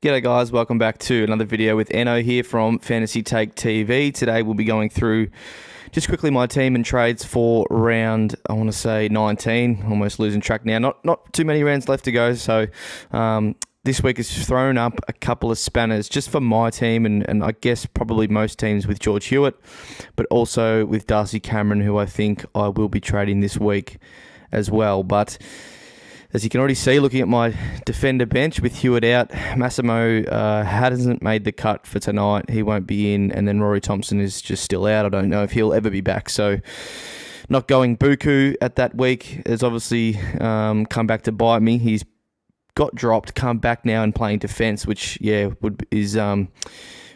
G'day guys, welcome back to another video with Enno here from Fantasy Take TV. Today we'll be going through just quickly my team and trades for round, I want to say 19, almost losing track now. Not too many rounds left to go, so this week has thrown up a couple of spanners just for my team and I guess probably most teams with George Hewitt, but also with Darcy Cameron, who I think I will be trading this week as well. But as you can already see, looking at my defender bench with Hewitt out, Massimo hasn't made the cut for tonight. He won't be in, and then Rory Thompson is just still out. I don't know if he'll ever be back. So not going Buku at that week has obviously come back to bite me. He's got dropped, come back now and playing defence, which, is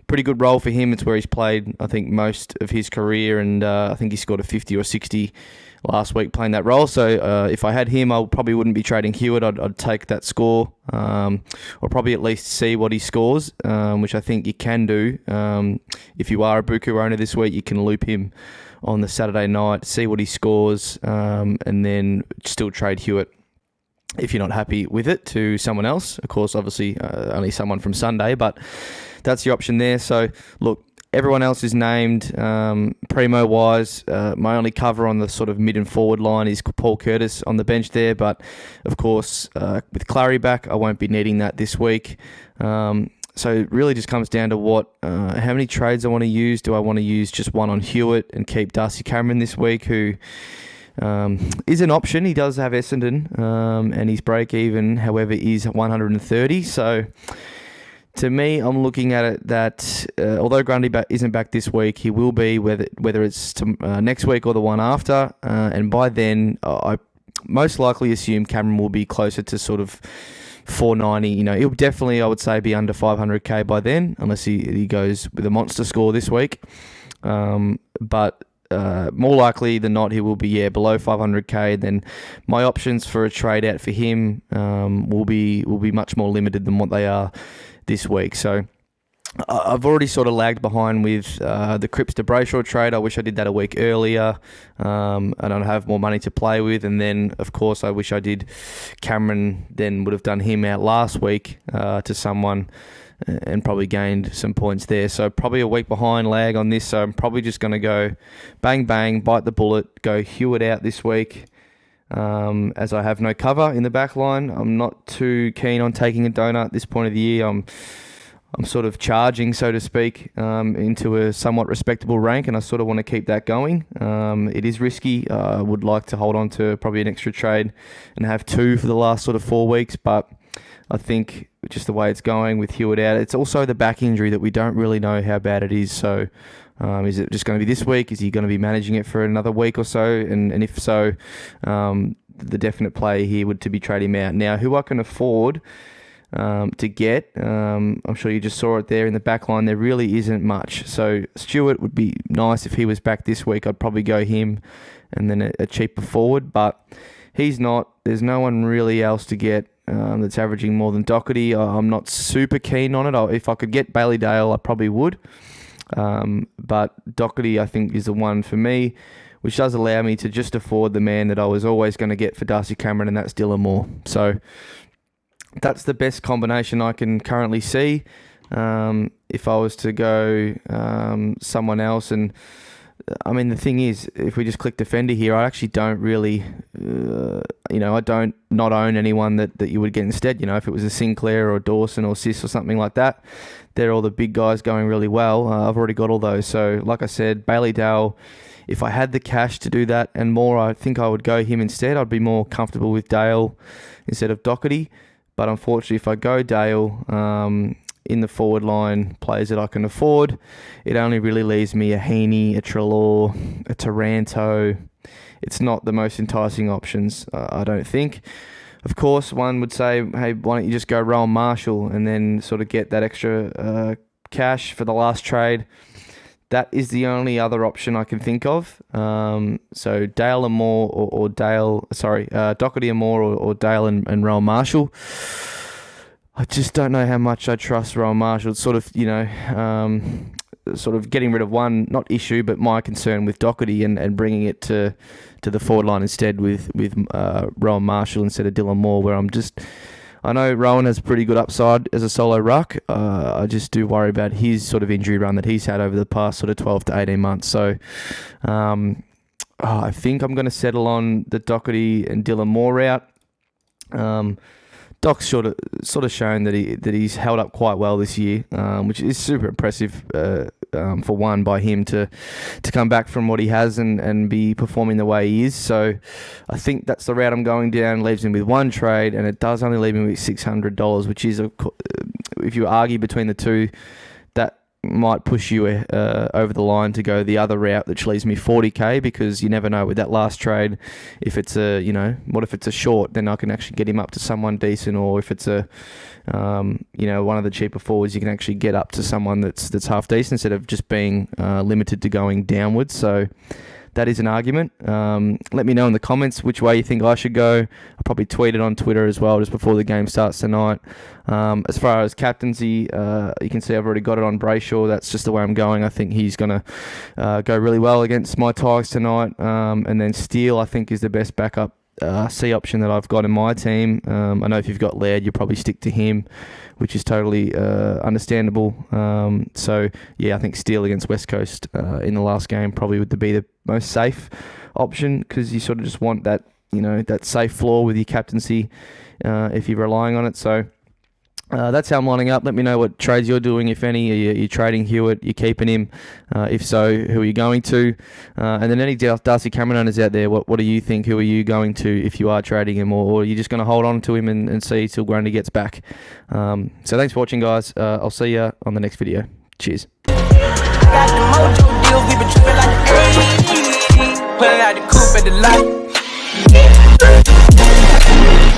pretty good role for him. It's where he's played, I think, most of his career, and I think he scored a 50 or 60 last week playing that role. So if I had him, I probably wouldn't be trading Hewitt. I'd take that score, or probably at least see what he scores, which I think you can do. If you are a Buku owner this week, you can loop him on the Saturday night, see what he scores, and then still trade Hewitt if you're not happy with it to someone else. Of course, obviously, only someone from Sunday, but that's the option there. So, look, everyone else is named. Primo-wise, my only cover on the sort of mid and forward line is Paul Curtis on the bench there. But, of course, with Clary back, I won't be needing that this week. So it really just comes down to how many trades I want to use. Do I want to use just one on Hewitt and keep Darcy Cameron this week, who is an option? He does have Essendon, and his break even, however, is 130. So to me, I'm looking at it that although Grundy isn't back this week, he will be, whether it's next week or the one after. And by then, I most likely assume Cameron will be closer to sort of 490. He'll definitely, I would say, be under 500k by then, unless he goes with a monster score this week. But more likely than not, he will be below 500k. Then my options for a trade out for him will be much more limited than what they are this week. So I've already sort of lagged behind with the Cripps to Brayshaw trade. I wish I did that a week earlier, and I'd have more money to play with. And then, of course, I wish I did Cameron, then would have done him out last week to someone and probably gained some points there. So probably a week behind, lag on this. So I'm probably just going to go bang, bang, bite the bullet, go Hewitt out this week. As I have no cover in the back line. I'm not too keen on taking a donut at this point of the year. I'm sort of charging, so to speak, into a somewhat respectable rank, and I sort of want to keep that going. It is risky. I would like to hold on to probably an extra trade and have two for the last sort of 4 weeks, but I think just the way it's going with Hewitt out, it's also the back injury that we don't really know how bad it is. So is it just going to be this week? Is he going to be managing it for another week or so? And if so, the definite play here would to be trading him out. Now, who I can afford to get, I'm sure you just saw it there in the back line, there really isn't much. So Stewart would be nice if he was back this week. I'd probably go him and then a cheaper forward, but he's not. There's no one really else to get that's averaging more than Doherty. I'm not super keen on it. If I could get Bailey Dale, I probably would. But Doherty, I think, is the one for me, which does allow me to just afford the man that I was always going to get for Darcy Cameron, and that's Dylan Moore. So that's the best combination I can currently see. If I was to go someone else, and I mean, the thing is, if we just click defender here, I actually don't really, I don't not own anyone that you would get instead. If it was a Sinclair or Dawson or Sis or something like that, they're all the big guys going really well. I've already got all those. So like I said, Bailey Dale, if I had the cash to do that and more, I think I would go him instead. I'd be more comfortable with Dale instead of Doherty. But unfortunately, if I go Dale in the forward line, players that I can afford, it only really leaves me a Heaney, a Treloar, a Taranto. It's not the most enticing options, I don't think. Of course, one would say, hey, why don't you just go Rowan Marshall and then sort of get that extra cash for the last trade. That is the only other option I can think of. So Dale and Moore or Doherty and Moore or Dale and Rowan Marshall. I just don't know how much I trust Rowan Marshall. It's sort of, sort of getting rid of one, not issue, but my concern with Doherty and bringing it to the forward line instead with Rowan Marshall instead of Dylan Moore, where I'm just I know Rowan has pretty good upside as a solo ruck. I just do worry about his sort of injury run that he's had over the past sort of 12 to 18 months. So I think I'm going to settle on the Doherty and Dylan Moore route. Doc's sort of shown that he's held up quite well this year, which is super impressive for one, by him to come back from what he has and be performing the way he is. So I think that's the route I'm going down. Leaves him with one trade, and it does only leave him with $600, which is, if you argue between the two, that might push you over the line to go the other route, which leaves me $40K, because you never know with that last trade, if it's what if it's a short, then I can actually get him up to someone decent, or if it's a one of the cheaper forwards, you can actually get up to someone that's half decent instead of just being limited to going downwards. So that is an argument. Let me know in the comments which way you think I should go. I'll probably tweet it on Twitter as well just before the game starts tonight. As far as captaincy, you can see I've already got it on Brayshaw. That's just the way I'm going. I think he's going to go really well against my Tigers tonight. And then Steele, I think, is the best backup C option that I've got in my team. I know if you've got Laird, you probably stick to him, which is totally understandable. So yeah, I think Steele against West Coast in the last game probably would be the most safe option, because you sort of just want that, that safe floor with your captaincy if you're relying on it. So that's how I'm lining up. Let me know what trades you're doing, if any. Are you trading Hewitt? You're keeping him? If so, who are you going to? And then any Darcy Cameron owners out there, what do you think? Who are you going to if you are trading him, or are you just going to hold on to him and see till Grundy gets back? So thanks for watching, guys. I'll see you on the next video. Cheers. Got the mojo deal, we been tripping like the 80s. Pulling out the coupe at the light.